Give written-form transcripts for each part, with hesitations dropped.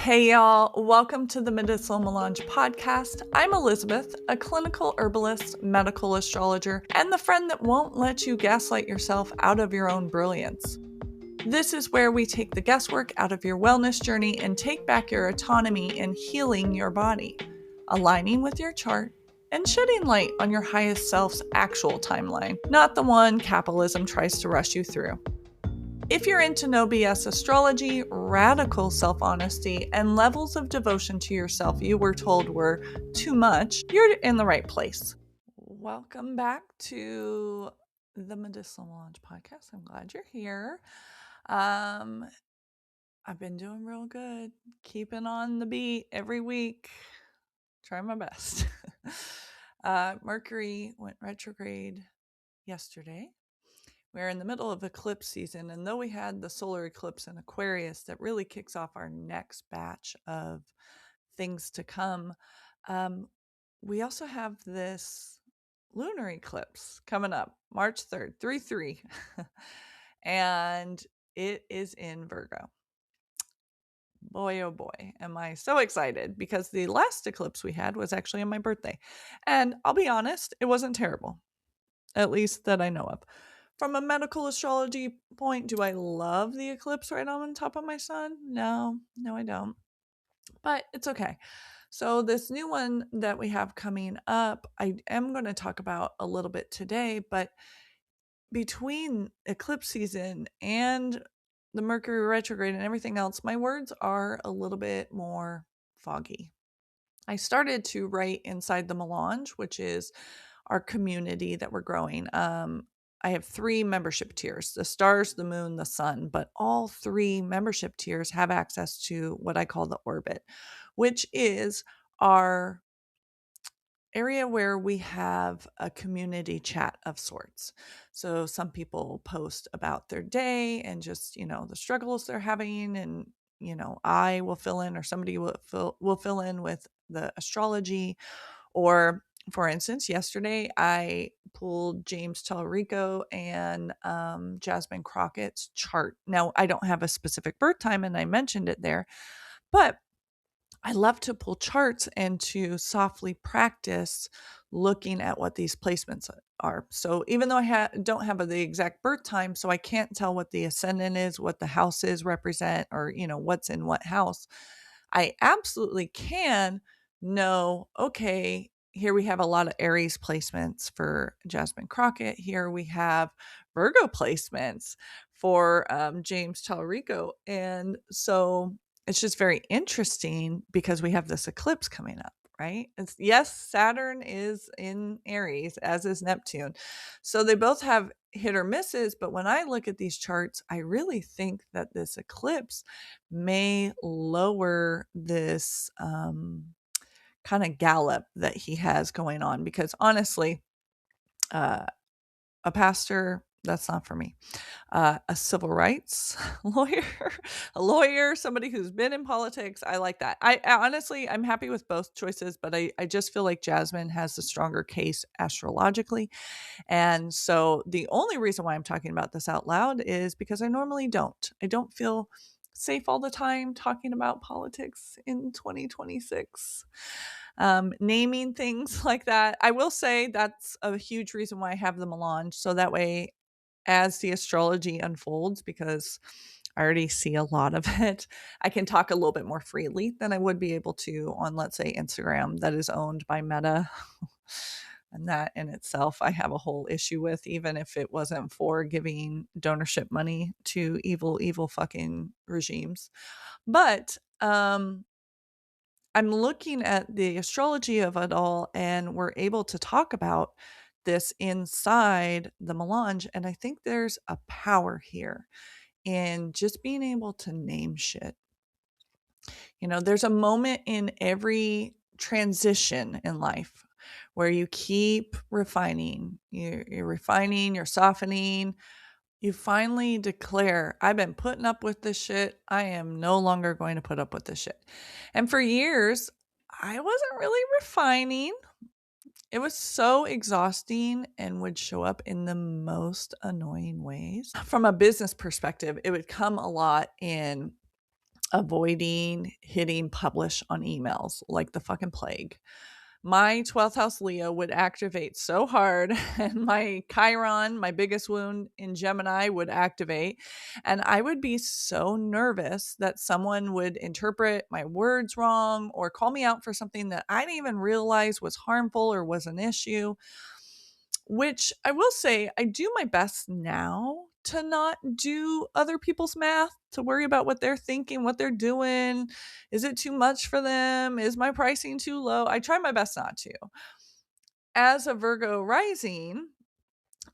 Hey y'all, welcome to the Medicinal Melange podcast. I'm Elizabeth, a clinical herbalist, medical astrologer, and the friend that won't let you gaslight yourself out of your own brilliance. This is where we take the guesswork out of your wellness journey and take back your autonomy in healing your body, aligning with your chart, and shedding light on your highest self's actual timeline, not the one capitalism tries to rush you through. If you're into no BS astrology, radical self-honesty, and levels of devotion to yourself you were told were too much, you're in the right place. Welcome back to the Medicinal Melange podcast. I'm glad you're here. I've been doing real good, keeping on the beat every week. Try my best. Mercury went retrograde yesterday. We're in the middle of eclipse season, and though we had the solar eclipse in Aquarius that really kicks off our next batch of things to come, we also have this lunar eclipse coming up March 3rd, 3-3, and it is in Virgo. Boy, oh boy, am I so excited, because the last eclipse we had was actually on my birthday. And I'll be honest, it wasn't terrible, at least that I know of. From a medical astrology point, do I love the eclipse right on top of my sun? No, I don't. But it's okay. So this new one that we have coming up, I am going to talk about a little bit today, but between eclipse season and the Mercury retrograde and everything else, my words are a little bit more foggy. I started to write inside the Melange, which is our community that we're growing. I have 3 membership tiers: the stars, the moon, the sun, but all 3 membership tiers have access to what I call the orbit, which is our area where we have a community chat of sorts. So some people post about their day and just, the struggles they're having, and I will fill in, or somebody will fill in with the astrology. Or for instance, yesterday I pulled James Tallarico and Jasmine Crockett's chart. Now, I don't have a specific birth time, and I mentioned it there, but I love to pull charts and to softly practice looking at what these placements are. So even though I don't have the exact birth time, so I can't tell what the ascendant is, what the houses represent, or what's in what house, I absolutely can know, okay, here we have a lot of Aries placements for Jasmine Crockett. Here we have Virgo placements for James Tallarico. And so it's just very interesting because we have this eclipse coming up, right? Yes, Saturn is in Aries, as is Neptune. So they both have hit or misses, but when I look at these charts, I really think that this eclipse may lower this kind of gallop that he has going on, because honestly, a pastor, that's not for me. A civil rights lawyer, somebody who's been in politics, I like that. I honestly, I'm happy with both choices, but I just feel like Jasmine has the stronger case astrologically. And so the only reason why I'm talking about this out loud is because I normally don't. I don't feel safe all the time talking about politics in 2026. Naming things like that. I will say that's a huge reason why I have the Melange. So that way, as the astrology unfolds, because I already see a lot of it, I can talk a little bit more freely than I would be able to on, let's say, Instagram, that is owned by Meta. And that in itself, I have a whole issue with, even if it wasn't for giving donorship money to evil fucking regimes. But I'm looking at the astrology of it all, and we're able to talk about this inside the Melange. And I think there's a power here in just being able to name shit. There's a moment in every transition in life where you keep refining. You're refining, you're softening. You finally declare, I've been putting up with this shit. I am no longer going to put up with this shit. And for years, I wasn't really refining. It was so exhausting and would show up in the most annoying ways. From a business perspective, it would come a lot in avoiding hitting publish on emails like the fucking plague. My 12th house Leo would activate so hard, and my Chiron, my biggest wound in Gemini, would activate. And I would be so nervous that someone would interpret my words wrong or call me out for something that I didn't even realize was harmful or was an issue. Which I will say, I do my best now to not do other people's math, to worry about what they're thinking, what they're doing. Is it too much for them? Is my pricing too low? I try my best not to. As a Virgo rising,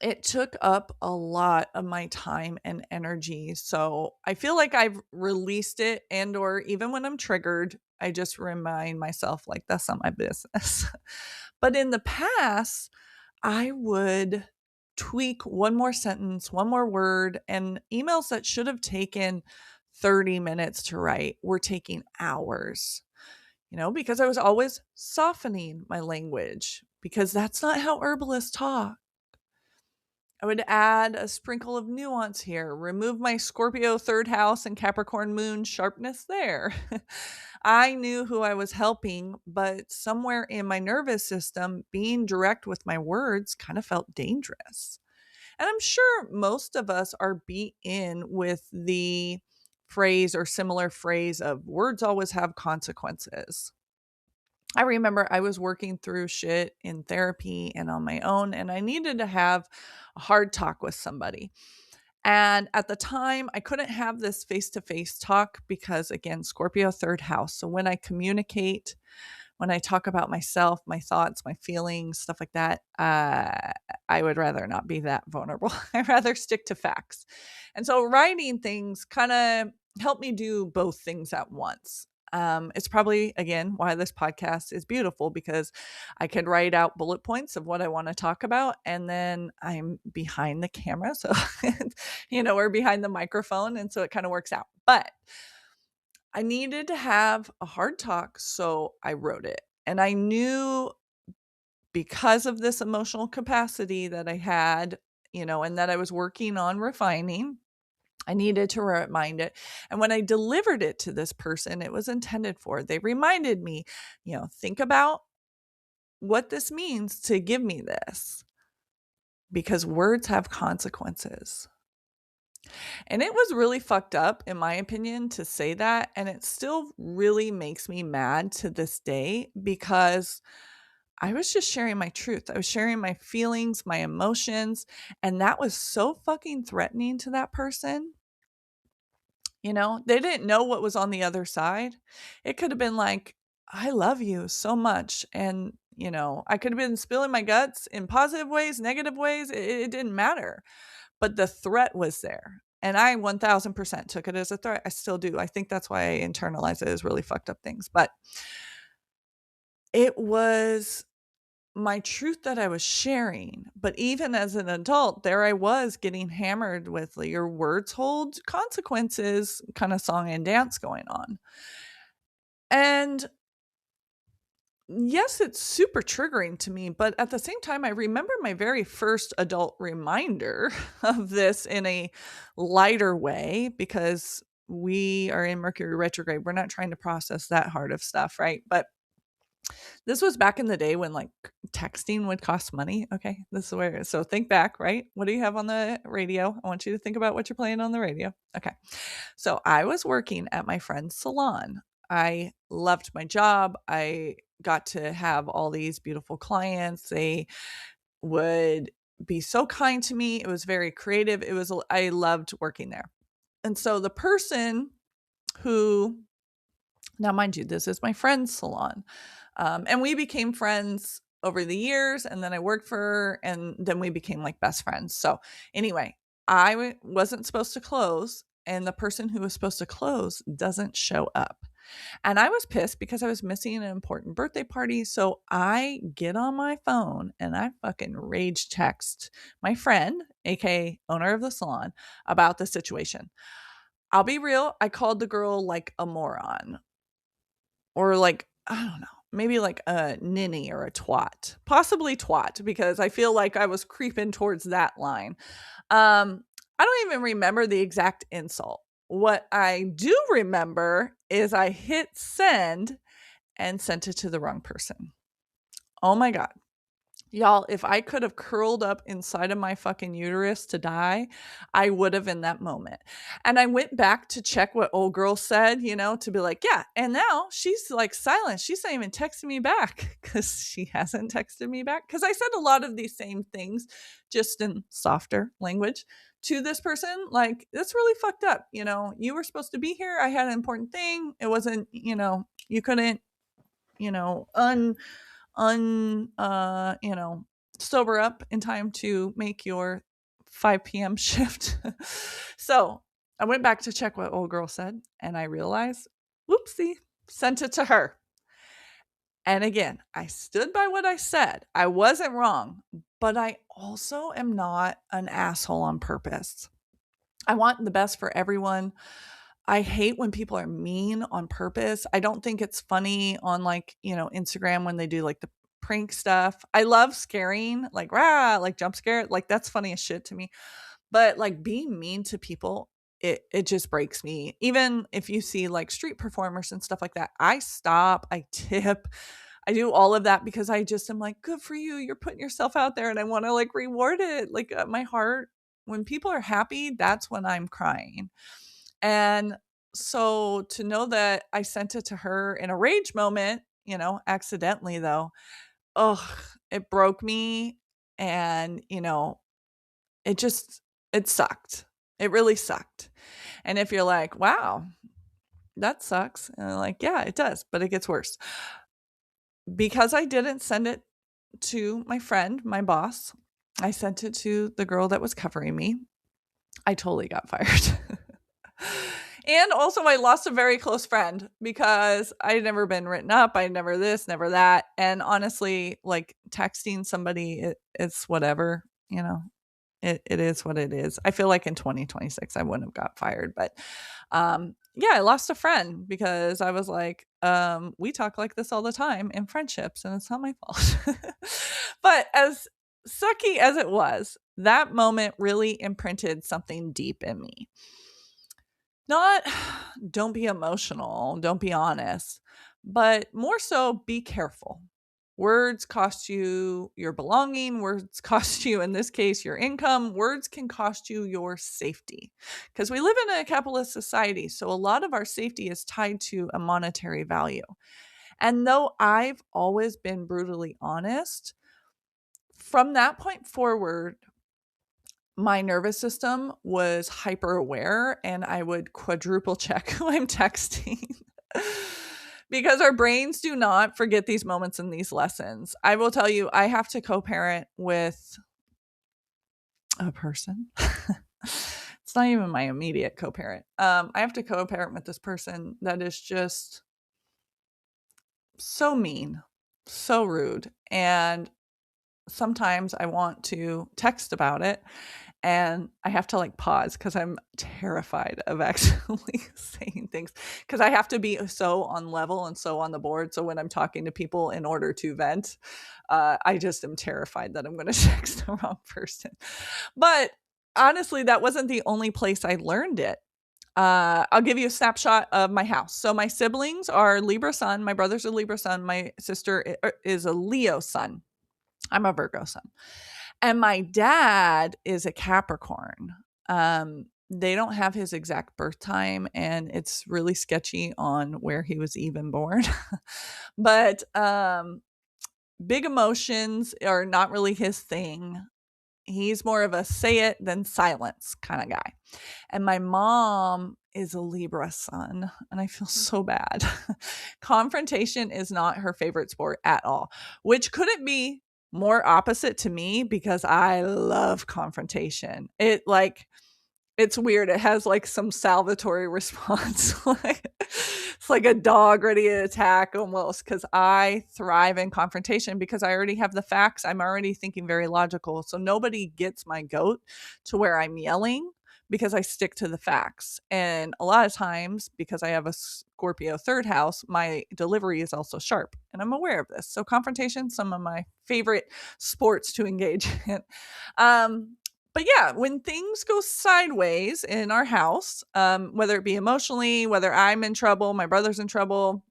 it took up a lot of my time and energy. So I feel like I've released it, and or even when I'm triggered, I just remind myself like that's not my business. But in the past, I would tweak one more sentence, one more word, and emails that should have taken 30 minutes to write were taking hours, because I was always softening my language, because that's not how herbalists talk. I would add a sprinkle of nuance here, remove my Scorpio third house and Capricorn moon sharpness there. I knew who I was helping, but somewhere in my nervous system, being direct with my words kind of felt dangerous. And I'm sure most of us are beat in with the phrase or similar phrase of words always have consequences. I remember I was working through shit in therapy and on my own, and I needed to have a hard talk with somebody. And at the time, I couldn't have this face to face talk because, again, Scorpio third house. So when I communicate, when I talk about myself, my thoughts, my feelings, stuff like that, I would rather not be that vulnerable. I'd rather stick to facts. And so writing things kind of helped me do both things at once. It's probably, again, why this podcast is beautiful, because I could write out bullet points of what I want to talk about, and then I'm behind the camera. So, or behind the microphone. And so it kind of works out. But I needed to have a hard talk, so I wrote it. And I knew, because of this emotional capacity that I had, and that I was working on refining, I needed to remind it. And when I delivered it to this person it was intended for, they reminded me, think about what this means to give me this, because words have consequences. And it was really fucked up, in my opinion, to say that. And it still really makes me mad to this day, because I was just sharing my truth. I was sharing my feelings, my emotions. And that was so fucking threatening to that person. They didn't know what was on the other side. It could have been like, I love you so much. And, I could have been spilling my guts in positive ways, negative ways. It didn't matter. But the threat was there. And I 1000% took it as a threat. I still do. I think that's why I internalize it as really fucked up things. But it was my truth that I was sharing. But even as an adult, there I was getting hammered with your words hold consequences kind of song and dance going on. And yes, it's super triggering to me, but at the same time, I remember my very first adult reminder of this in a lighter way, because we are in Mercury retrograde. We're not trying to process that hard of stuff, right? But this was back in the day when like texting would cost money. Okay, this is where, so think back, right? What do you have on the radio? I want you to think about what you're playing on the radio. Okay, so I was working at my friend's salon. I loved my job. I got to have all these beautiful clients. They would be so kind to me. It was very creative. I loved working there. And so the person who, now mind you, this is my friend's salon. And we became friends over the years, and then I worked for her, and then we became like best friends. So anyway, I wasn't supposed to close, and the person who was supposed to close doesn't show up. And I was pissed because I was missing an important birthday party. So I get on my phone and I fucking rage text my friend, aka owner of the salon, about the situation. I'll be real, I called the girl like a moron, or like, I don't know, maybe like a ninny or a twat, possibly twat, because I feel like I was creeping towards that line. I don't even remember the exact insult. What I do remember is I hit send and sent it to the wrong person. Oh my God. Y'all, if I could have curled up inside of my fucking uterus to die, I would have in that moment. And I went back to check what old girl said, to be like, yeah. And now she's like silent. She's not even texting me back because she hasn't texted me back. Because I said a lot of these same things just in softer language to this person. Like, that's really fucked up. You were supposed to be here. I had an important thing. It wasn't, you couldn't, un sober up in time to make your 5 p.m. shift. So I went back to check what old girl said, and I realized, whoopsie, sent it to her. And again, I stood by what I said. I wasn't wrong, but I also am not an asshole on purpose. I want the best for everyone. I hate when people are mean on purpose. I don't think it's funny on Instagram when they do like the prank stuff. I love scaring, like jump scare. Like that's funny as shit to me. But like being mean to people, it just breaks me. Even if you see like street performers and stuff like that, I stop, I tip, I do all of that because I just am like, good for you. You're putting yourself out there and I want to like reward it. Like my heart, when people are happy, that's when I'm crying. And so to know that I sent it to her in a rage moment, accidentally though, it broke me. And, it sucked. It really sucked. And if you're like, wow, that sucks. And I'm like, yeah, it does, but it gets worse. Because I didn't send it to my friend, my boss, I sent it to the girl that was covering me. I totally got fired. And also I lost a very close friend because I'd never been written up. I'd never this, never that. And honestly, like texting somebody, it's whatever, it is what it is. I feel like in 2026, I wouldn't have got fired, but yeah, I lost a friend because I was like, we talk like this all the time in friendships and it's not my fault. But as sucky as it was, that moment really imprinted something deep in me. Not don't be emotional, don't be honest, but more so be careful. Words cost you your belonging. Words cost you, in this case, your income. Words can cost you your safety because we live in a capitalist society. So a lot of our safety is tied to a monetary value. And though I've always been brutally honest, from that point forward, my nervous system was hyper aware and I would quadruple check who I'm texting because our brains do not forget these moments and these lessons. I will tell you, I have to co-parent with a person. It's not even my immediate co-parent. I have to co-parent with this person that is just so mean, so rude. And sometimes I want to text about it and I have to like pause because I'm terrified of actually saying things because I have to be so on level and so on the board. So when I'm talking to people in order to vent, I just am terrified that I'm going to text the wrong person. But honestly, that wasn't the only place I learned it. I'll give you a snapshot of my house. So my siblings are Libra sun. My brother's a Libra sun. My sister is a Leo sun. I'm a Virgo sun. And my dad is a Capricorn. They don't have his exact birth time, and it's really sketchy on where he was even born. But big emotions are not really his thing. He's more of a say it than silence kind of guy. And my mom is a Libra sun, and I feel so bad. Confrontation is not her favorite sport at all, which couldn't be more opposite to me because I love confrontation. It's weird. It has like some salvatory response. It's like a dog ready to attack almost because I thrive in confrontation because I already have the facts. I'm already thinking very logical. So nobody gets my goat to where I'm yelling because I stick to the facts. And a lot of times, because I have a Scorpio third house, my delivery is also sharp. And I'm aware of this. So confrontation, some of my favorite sports to engage in. But yeah, when things go sideways in our house, whether it be emotionally, whether I'm in trouble, my brother's in trouble,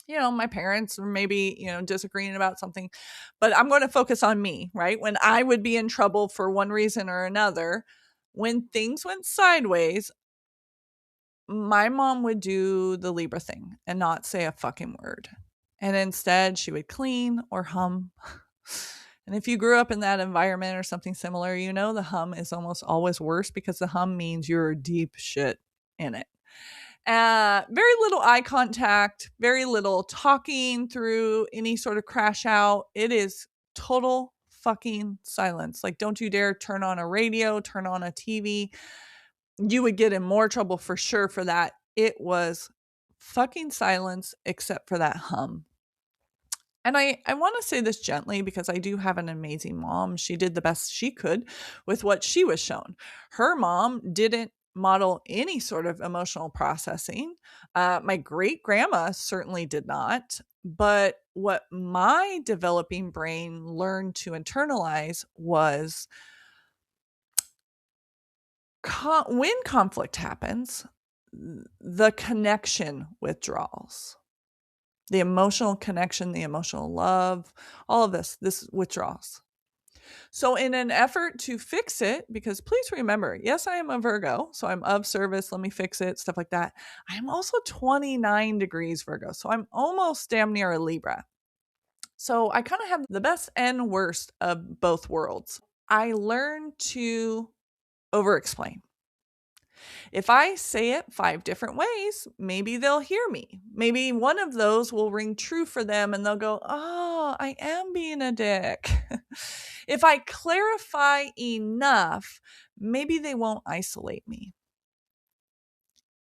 my parents are maybe, disagreeing about something, but I'm going to focus on me, right? When I would be in trouble for one reason or another, when things went sideways, my mom would do the Libra thing and not say a fucking word. And instead, she would clean or hum. And if you grew up in that environment or something similar, the hum is almost always worse because the hum means you're deep shit in it. Very little eye contact, very little talking through any sort of crash out. It is total fucking silence. Like, don't you dare turn on a radio, turn on a TV. You would get in more trouble for sure for that. It was fucking silence except for that hum. And I want to say this gently because I do have an amazing mom. She did the best she could with what she was shown. Her mom didn't model any sort of emotional processing. My great grandma certainly did not. But what my developing brain learned to internalize was when conflict happens, the connection withdraws. The emotional connection, the emotional love, all of this withdraws. So in an effort to fix it, because please remember, yes, I am a Virgo, so I'm of service, let me fix it, stuff like that. I'm also 29 degrees Virgo, so I'm almost damn near a Libra. So I kind of have the best and worst of both worlds. I learned to over-explain. If I say it 5 different ways, maybe they'll hear me. Maybe one of those will ring true for them and they'll go, oh, I am being a dick. If I clarify enough, maybe they won't isolate me.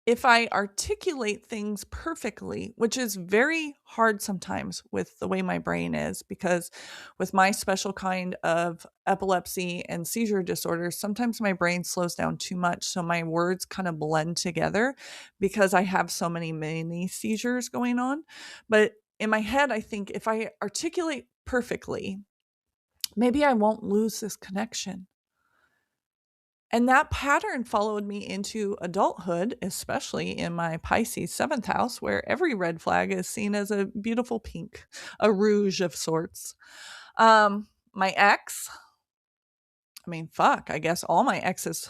If I articulate things perfectly, which is very hard sometimes with the way my brain is, because with my special kind of epilepsy and seizure disorders, sometimes my brain slows down too much. So my words kind of blend together because I have so many mini seizures going on. But in my head, I think if I articulate perfectly, maybe I won't lose this connection. And that pattern followed me into adulthood, especially in my Pisces 7th house, where every red flag is seen as a beautiful pink, a rouge of sorts. My ex, I guess all my exes,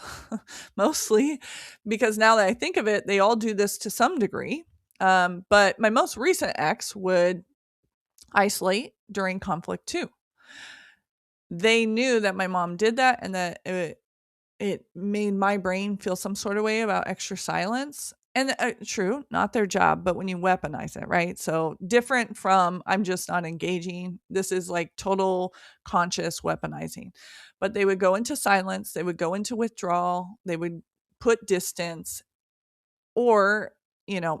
mostly, because now that I think of it, they all do this to some degree. But my most recent ex would isolate during conflict too. They knew that my mom did that and that it made my brain feel some sort of way about extra silence. And true, not their job, but when you weaponize it, right? So different from I'm just not engaging. This is like total conscious weaponizing. But they would go into silence, they would go into withdrawal, they would put distance, or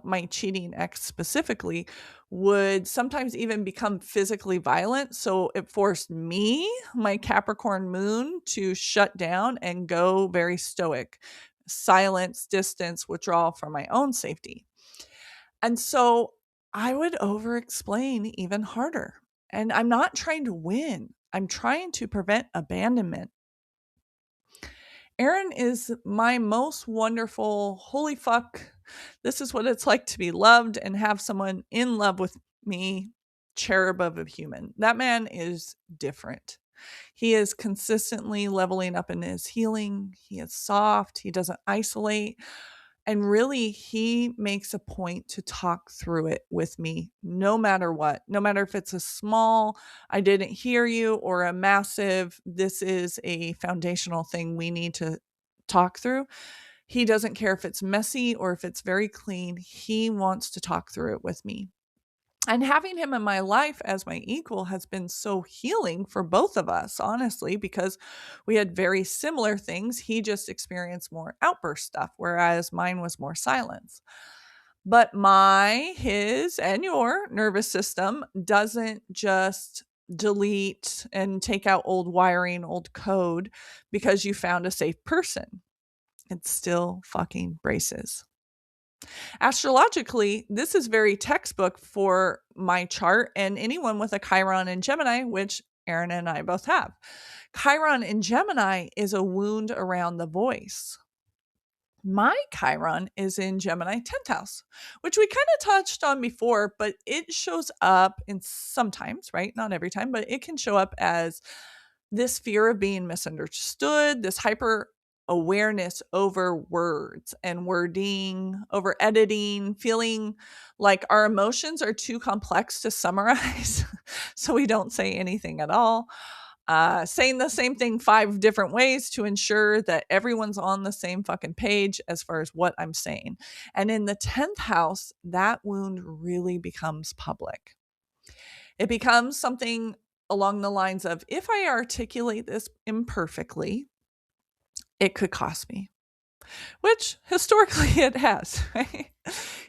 my cheating ex specifically would sometimes even become physically violent. So it forced me, my Capricorn moon, to shut down and go very stoic, silence, distance, withdrawal for my own safety. And so I would over explain even harder. And I'm not trying to win, I'm trying to prevent abandonment. Aaron is my most wonderful, holy fuck, this is what it's like to be loved and have someone in love with me, cherub of a human. That man is different. He is consistently leveling up in his healing. He is soft. He doesn't isolate. And really, he makes a point to talk through it with me, no matter what. No matter if it's a small, I didn't hear you, or a massive, this is a foundational thing we need to talk through. He doesn't care if it's messy or if it's very clean. He wants to talk through it with me. And having him in my life as my equal has been so healing for both of us, honestly, because we had very similar things. He just experienced more outburst stuff, whereas mine was more silence. But his, and your nervous system doesn't just delete and take out old wiring, old code because you found a safe person. It still fucking braces. Astrologically, this is very textbook for my chart and anyone with a Chiron and Gemini, which Erin and I both have. Chiron in Gemini is a wound around the voice. My Chiron is in Gemini 10th house, which we kind of touched on before, but it shows up in sometimes, right? Not every time, but it can show up as this fear of being misunderstood, this hyper awareness over words and wording, over editing, feeling like our emotions are too complex to summarize, so we don't say anything at all. Saying the same thing 5 different ways to ensure that everyone's on the same fucking page as far as what I'm saying. And in the 10th house, that wound really becomes public. It becomes something along the lines of, if I articulate this imperfectly, it could cost me, which historically it has, right?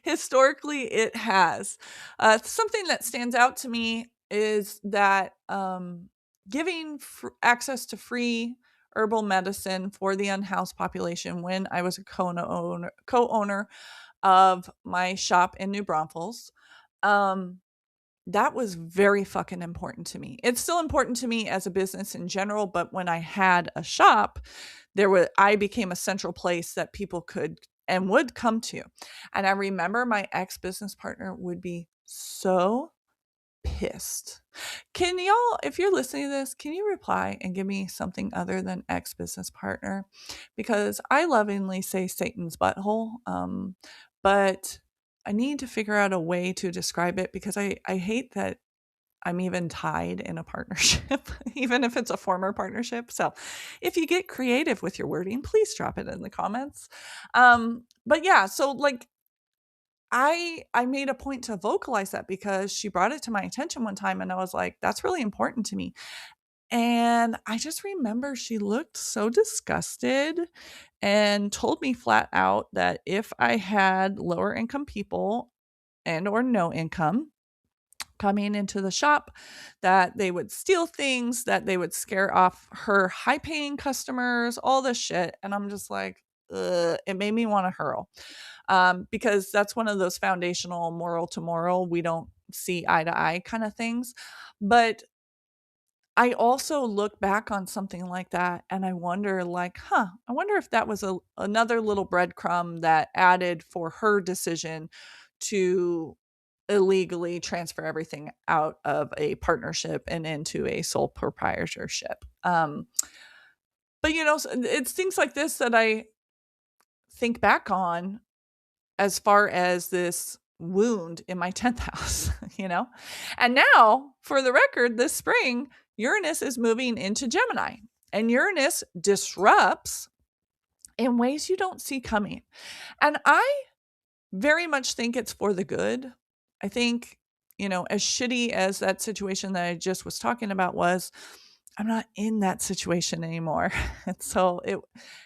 Historically it has. Something that stands out to me is that giving access to free herbal medicine for the unhoused population when I was a co-owner of my shop in New Braunfels, that was very fucking important to me. It's still important to me as a business in general, but when I had a shop, I became a central place that people could and would come to. And I remember my ex-business partner would be so pissed. Can y'all, if you're listening to this, can you reply and give me something other than ex-business partner? Because I lovingly say Satan's butthole, but I need to figure out a way to describe it, because I hate that I'm even tied in a partnership, even if it's a former partnership. So if you get creative with your wording, please drop it in the comments. But yeah, so like I made a point to vocalize that because she brought it to my attention one time, and I was like, that's really important to me. And I just remember she looked so disgusted and told me flat out that if I had lower income people and or no income coming into the shop, that they would steal things, that they would scare off her high paying customers, all this shit. And I'm just like, ugh, it made me want to hurl. Because that's one of those foundational moral to moral, we don't see eye to eye kind of things. But I also look back on something like that and I wonder, like, I wonder if that was another little breadcrumb that added for her decision to illegally transfer everything out of a partnership and into a sole proprietorship. But it's things like this that I think back on as far as this wound in my 10th house, And now, for the record, this spring, Uranus is moving into Gemini, and Uranus disrupts in ways you don't see coming. And I very much think it's for the good. I think, as shitty as that situation that I just was talking about was, I'm not in that situation anymore. And so it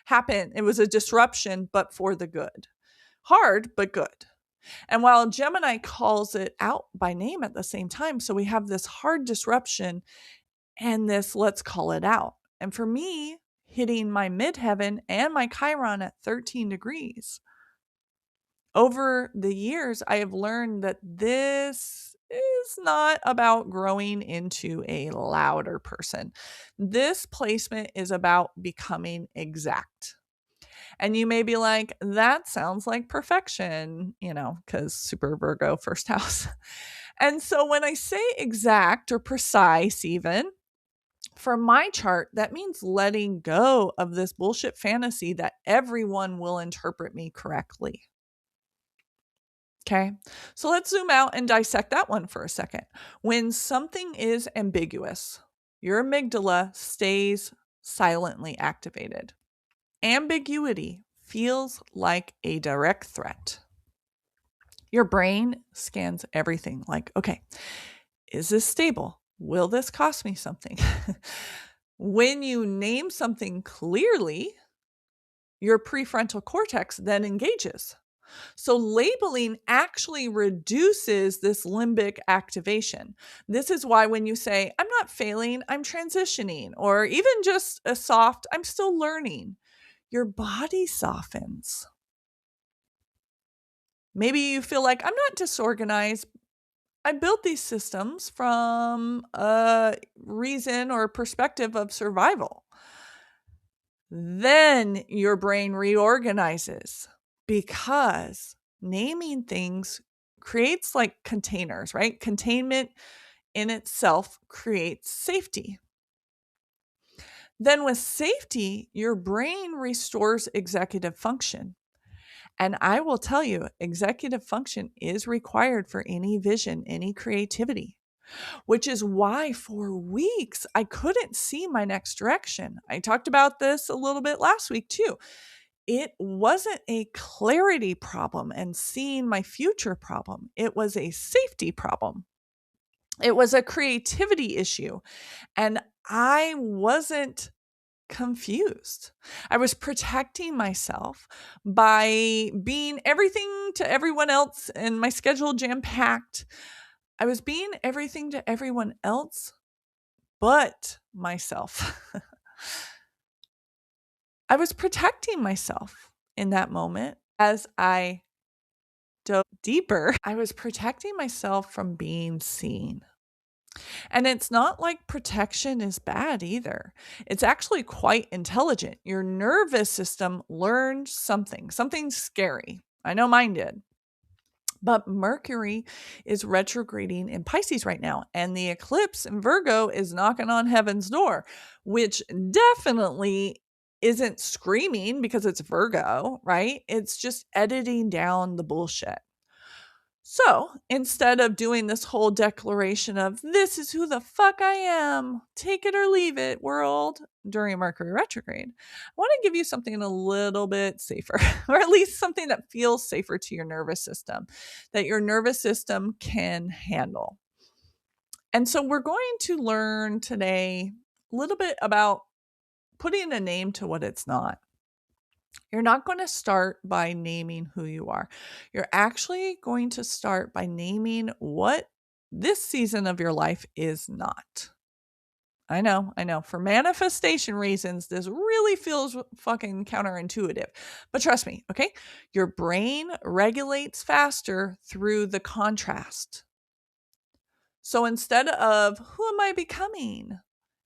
happened. It was a disruption, but for the good. Hard, but good. And while Gemini calls it out by name at the same time, so we have this hard disruption and this let's call it out. And for me, hitting my midheaven and my Chiron at 13 degrees, over the years, I have learned that this is not about growing into a louder person. This placement is about becoming exact. And you may be like, that sounds like perfection, because super Virgo, first house. And so when I say exact or precise, even for my chart, that means letting go of this bullshit fantasy that everyone will interpret me correctly. Okay, so let's zoom out and dissect that one for a second. When something is ambiguous, your amygdala stays silently activated. Ambiguity feels like a direct threat. Your brain scans everything like, okay, is this stable? Will this cost me something? When you name something clearly, your prefrontal cortex then engages. So labeling actually reduces this limbic activation. This is why when you say, I'm not failing, I'm transitioning, or even just a soft, I'm still learning, your body softens. Maybe you feel like, I'm not disorganized, I built these systems from a reason or perspective of survival. Then your brain reorganizes because naming things creates like containers, right? Containment in itself creates safety. Then, with safety, your brain restores executive function. And I will tell you, executive function is required for any vision, any creativity, which is why for weeks I couldn't see my next direction. I talked about this a little bit last week too. It wasn't a clarity problem and seeing my future problem, it was a safety problem. It was a creativity issue. And I wasn't confused. I was protecting myself by being everything to everyone else and my schedule jam packed. I was being everything to everyone else but myself. I was protecting myself in that moment. As I dove deeper, I was protecting myself from being seen. And it's not like protection is bad either. It's actually quite intelligent. Your nervous system learned something scary. I know mine did. But Mercury is retrograding in Pisces right now, and the eclipse in Virgo is knocking on heaven's door, which definitely isn't screaming because it's Virgo, right? It's just editing down the bullshit. So instead of doing this whole declaration of this is who the fuck I am, take it or leave it, world, during Mercury retrograde, I want to give you something a little bit safer, or at least something that feels safer to your nervous system, that your nervous system can handle. And so we're going to learn today a little bit about putting a name to what it's not. You're not going to start by naming who you are. You're actually going to start by naming what this season of your life is not. I know. For manifestation reasons, this really feels fucking counterintuitive. But trust me, okay? Your brain regulates faster through the contrast. So instead of who am I becoming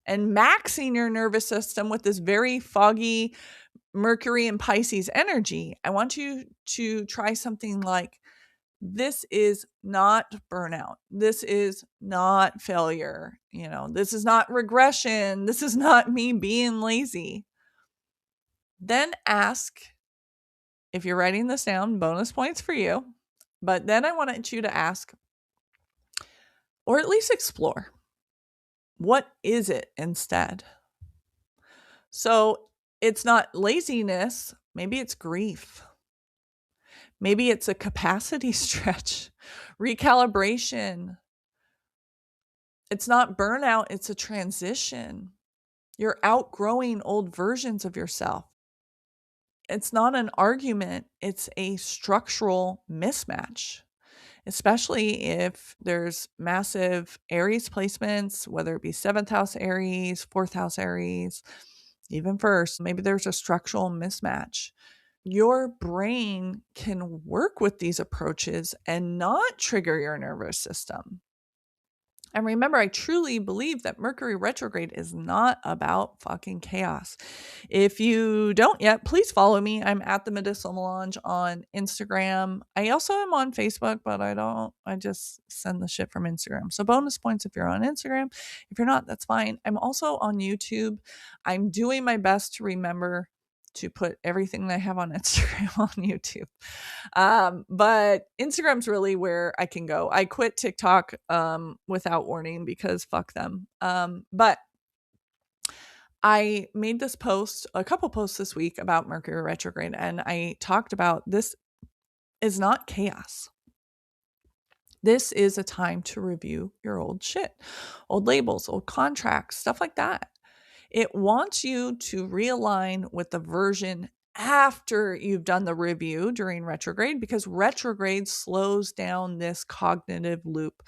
and maxing your nervous system with this very foggy Mercury and Pisces energy, I want you to try something like this is not burnout. This is not failure. This is not regression. This is not me being lazy. Then ask, if you're writing this down, bonus points for you. But then I wanted you to ask, or at least explore, what is it instead? So it's not laziness. Maybe it's grief. Maybe it's a capacity stretch, recalibration. It's not burnout, it's a transition. You're outgrowing old versions of yourself. It's not an argument, it's a structural mismatch, especially if there's massive Aries placements, whether it be 7th house Aries, 4th house Aries, even first. Maybe there's a structural mismatch. Your brain can work with these approaches and not trigger your nervous system. And remember, I truly believe that Mercury retrograde is not about fucking chaos. If you don't yet, please follow me. I'm at the Medicinal Melange on Instagram. I also am on Facebook, but I just send the shit from Instagram. So bonus points if you're on Instagram. If you're not, that's fine. I'm also on YouTube. I'm doing my best to remember to put everything that I have on Instagram on YouTube. But Instagram's really where I can go. I quit TikTok without warning because fuck them. But I made this post, a couple posts this week about Mercury retrograde, and I talked about this is not chaos. This is a time to review your old shit, old labels, old contracts, stuff like that. It wants you to realign with the version after you've done the review during retrograde, because retrograde slows down this cognitive loop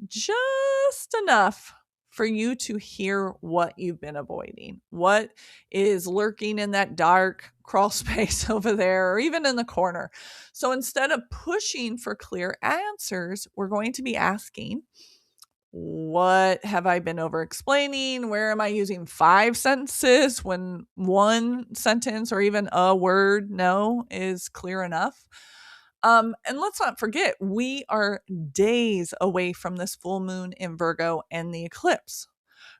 just enough for you to hear what you've been avoiding, what is lurking in that dark crawl space over there, or even in the corner. So instead of pushing for clear answers, we're going to be asking, what have I been over explaining? Where am I using 5 sentences when one sentence or even a word no is clear enough? And let's not forget, we are days away from this full moon in Virgo and the eclipse.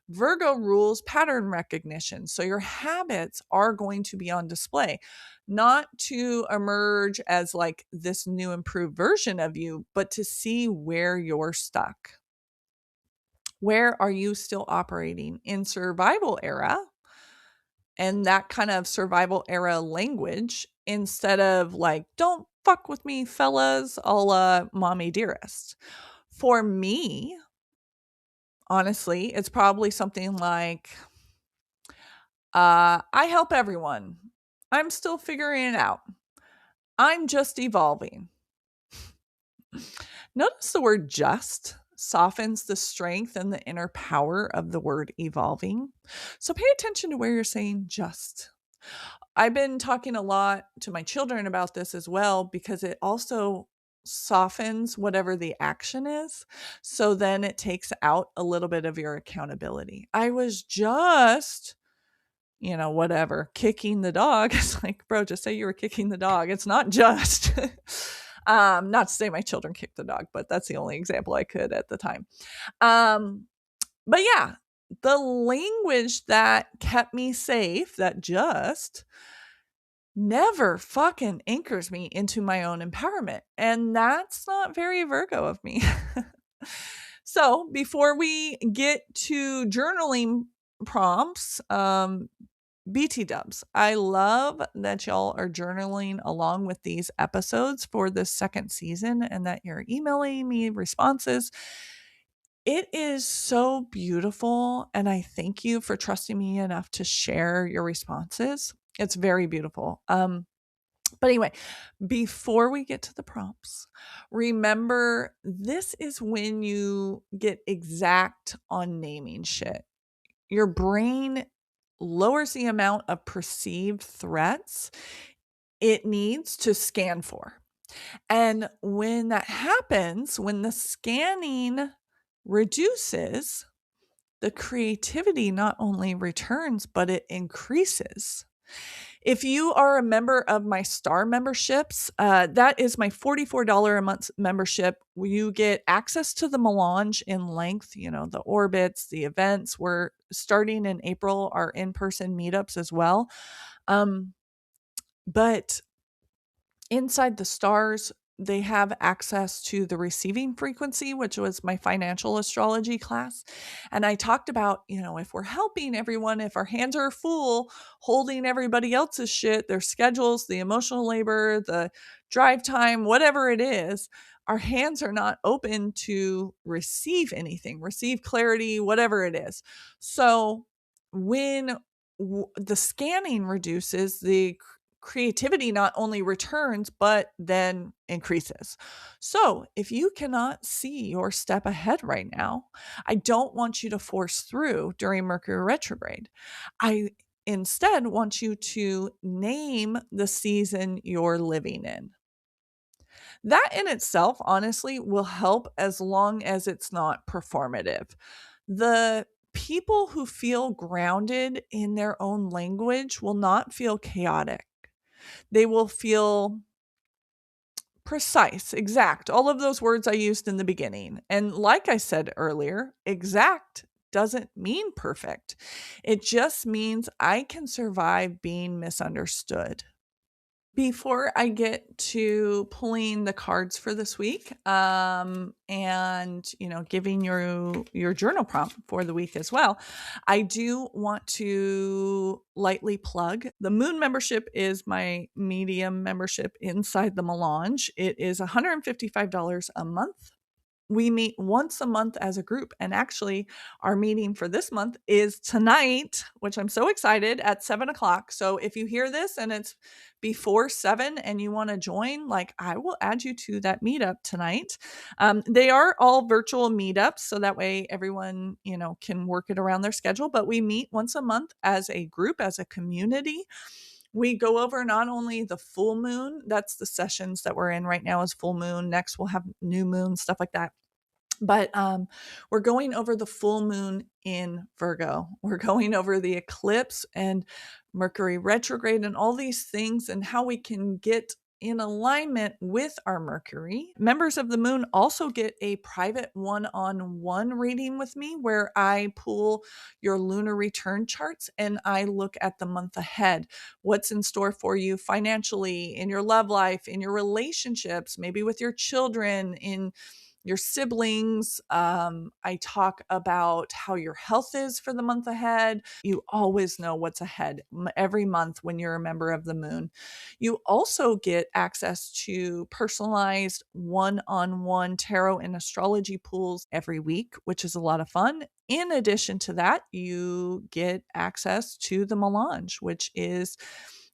Virgo rules pattern recognition. So your habits are going to be on display, not to emerge as like this new improved version of you, but to see where you're stuck. Where are you still operating in survival era and that kind of survival era language instead of like, don't fuck with me, fellas, a la Mommy Dearest? For me, honestly, it's probably something like, I help everyone. I'm still figuring it out. I'm just evolving. Notice the word just softens the strength and the inner power of the word evolving. So pay attention to where you're saying just. I've been talking a lot to my children about this as well because it also softens whatever the action is. So then it takes out a little bit of your accountability. I was just, whatever, kicking the dog. It's like, bro, just say you were kicking the dog. It's not just. Not to say my children kicked the dog, but that's the only example I could at the time. But yeah, the language that kept me safe, that just never fucking anchors me into my own empowerment. And that's not very Virgo of me. So before we get to journaling prompts, BT dubs, I love that y'all are journaling along with these episodes for this second season and that you're emailing me responses. It is so beautiful, and I thank you for trusting me enough to share your responses. It's very beautiful. But anyway, before we get to the prompts, remember this is when you get exact on naming shit. Your brain lowers the amount of perceived threats it needs to scan for. And when that happens, when the scanning reduces, the creativity not only returns, but it increases. If you are a member of my Star memberships, that is my $44 a month membership. You get access to the melange in length, the orbits, the events. We're starting in April, our in-person meetups as well. But inside the stars, they have access to the receiving frequency, which was my financial astrology class. And I talked about, if we're helping everyone, if our hands are full, holding everybody else's shit, their schedules, the emotional labor, the drive time, whatever it is, our hands are not open to receive anything, receive clarity, whatever it is. So when the scanning reduces, the creativity not only returns, but then increases. So if you cannot see your step ahead right now, I don't want you to force through during Mercury retrograde. I instead want you to name the season you're living in. That in itself, honestly, will help as long as it's not performative. The people who feel grounded in their own language will not feel chaotic. They will feel precise, exact, all of those words I used in the beginning. And like I said earlier, exact doesn't mean perfect. It just means I can survive being misunderstood. Before I get to pulling the cards for this week, and giving your journal prompt for the week as well, I do want to lightly plug the Moon membership is my medium membership inside the Melange. It is $155 a month. We meet once a month as a group. And actually, our meeting for this month is tonight, which I'm so excited, at 7 o'clock. So if you hear this and it's before 7 and you want to join, like, I will add you to that meetup tonight. They are all virtual meetups, so that way everyone, can work it around their schedule. But we meet once a month as a group, as a community. We go over not only the full moon, that's the sessions that we're in right now is full moon. Next, we'll have new moon, stuff like that. But we're going over the full moon in Virgo. We're going over the eclipse and Mercury retrograde and all these things and how we can get in alignment with our Mercury. Members of the moon also get a private one-on-one reading with me where I pull your lunar return charts and I look at the month ahead. What's in store for you financially, in your love life, in your relationships, maybe with your children, in your siblings. I talk about how your health is for the month ahead. You always know what's ahead every month when you're a member of the moon. You also get access to personalized one-on-one tarot and astrology pools every week, which is a lot of fun. In addition to that, you get access to the Melange, which is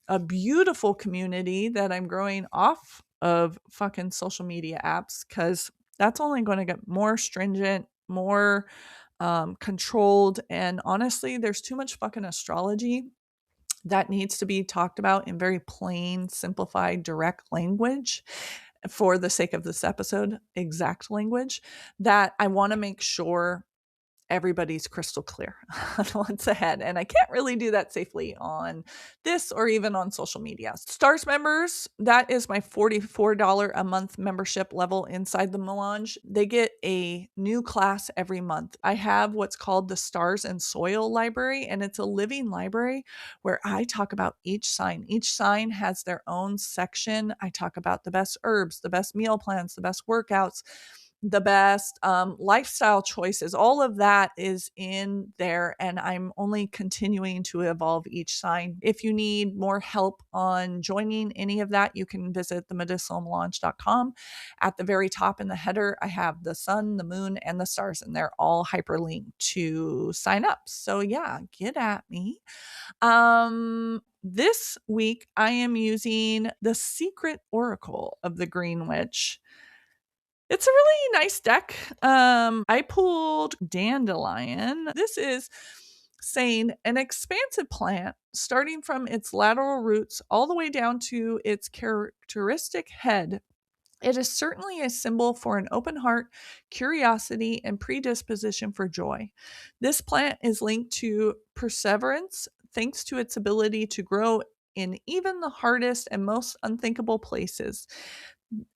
a beautiful community that I'm growing off of fucking social media apps because that's only going to get more stringent, more controlled. And honestly, there's too much fucking astrology that needs to be talked about in very plain, simplified, direct language for the sake of this episode, exact language, that I want to make sure everybody's crystal clear on what's ahead. And I can't really do that safely on this or even on social media. Stars members, that is my $44 a month membership level inside the Melange. They get a new class every month. I have what's called the Stars and Soil Library, and it's a living library where I talk about each sign. Each sign has their own section. I talk about the best herbs, the best meal plans, the best workouts, the best lifestyle choices. All of that is in there, and I'm only continuing to evolve each sign. If you need more help on joining any of that, you can visit themedicinalmelange.com. At the very top in the header, I have the sun, the moon, and the stars, and they're all hyperlinked to sign up. So yeah, get at me. This week I am using the Secret Oracle of the Green Witch. It's a really nice deck. I pulled Dandelion. This is saying an expansive plant starting from its lateral roots all the way down to its characteristic head. It is certainly a symbol for an open heart, curiosity, and predisposition for joy. This plant is linked to perseverance thanks to its ability to grow in even the hardest and most unthinkable places.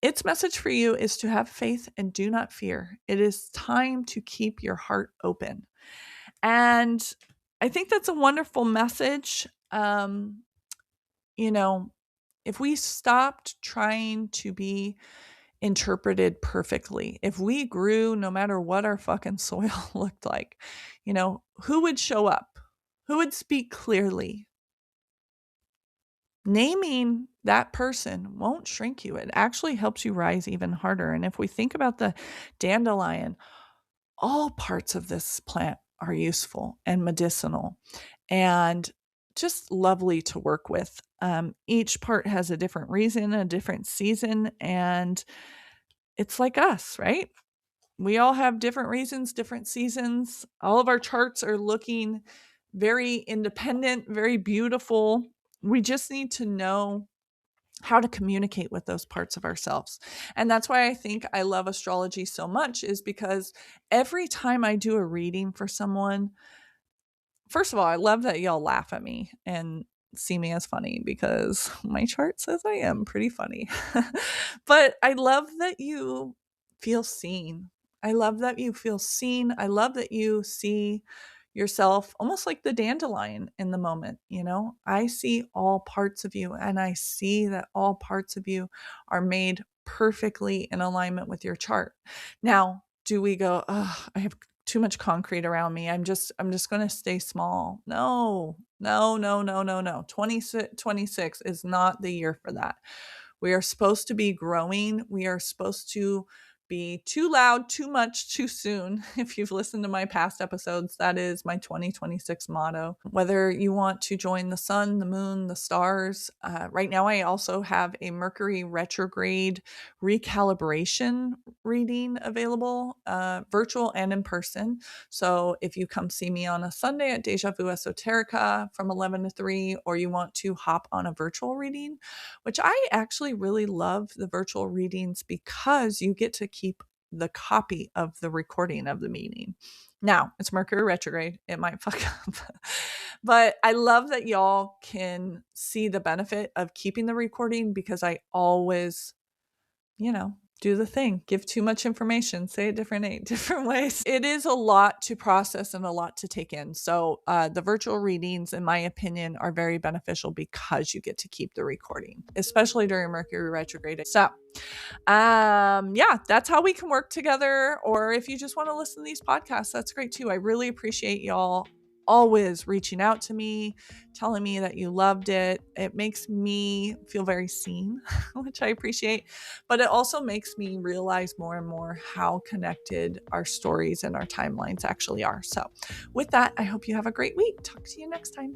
Its message for you is to have faith and do not fear. It is time to keep your heart open. And I think that's a wonderful message. If we stopped trying to be interpreted perfectly, if we grew no matter what our fucking soil looked like, who would show up? Who would speak clearly? Naming that person won't shrink you. It actually helps you rise even harder. And if we think about the dandelion, all parts of this plant are useful and medicinal and just lovely to work with. Each part has a different reason, a different season, and it's like us, right? We all have different reasons, different seasons. All of our charts are looking very independent, very beautiful. We just need to know how to communicate with those parts of ourselves. And that's why I think I love astrology so much, is because every time I do a reading for someone, first of all, I love that y'all laugh at me and see me as funny because my chart says I am pretty funny. But I love that you feel seen. I love that you feel seen. I love that you see yourself almost like the dandelion in the moment. I see all parts of you, and I see that all parts of you are made perfectly in alignment with your chart. Now, do we go, oh, I have too much concrete around me, I'm just going to stay small? No. 2026 is not the year for that. We are supposed to be growing. We are supposed to be too loud, too much, too soon. If you've listened to my past episodes, that is my 2026 motto. Whether you want to join the sun, the moon, the stars. Right now, I also have a Mercury retrograde recalibration reading available, virtual and in person. So if you come see me on a Sunday at Deja Vu Esoterica from 11 to 3, or you want to hop on a virtual reading, which I actually really love the virtual readings because you get to keep the copy of the recording of the meeting. Now, it's Mercury retrograde. It might fuck up. But I love that y'all can see the benefit of keeping the recording, because I always, do the thing, give too much information, say it different ways. It is a lot to process and a lot to take in. So the virtual readings, in my opinion, are very beneficial because you get to keep the recording, especially during Mercury retrograde. So yeah, that's how we can work together. Or if you just want to listen to these podcasts, that's great too. I really appreciate y'all always reaching out to me, telling me that you loved it. It makes me feel very seen, which I appreciate. But it also makes me realize more and more how connected our stories and our timelines actually are. So with that, I hope you have a great week. Talk to you next time.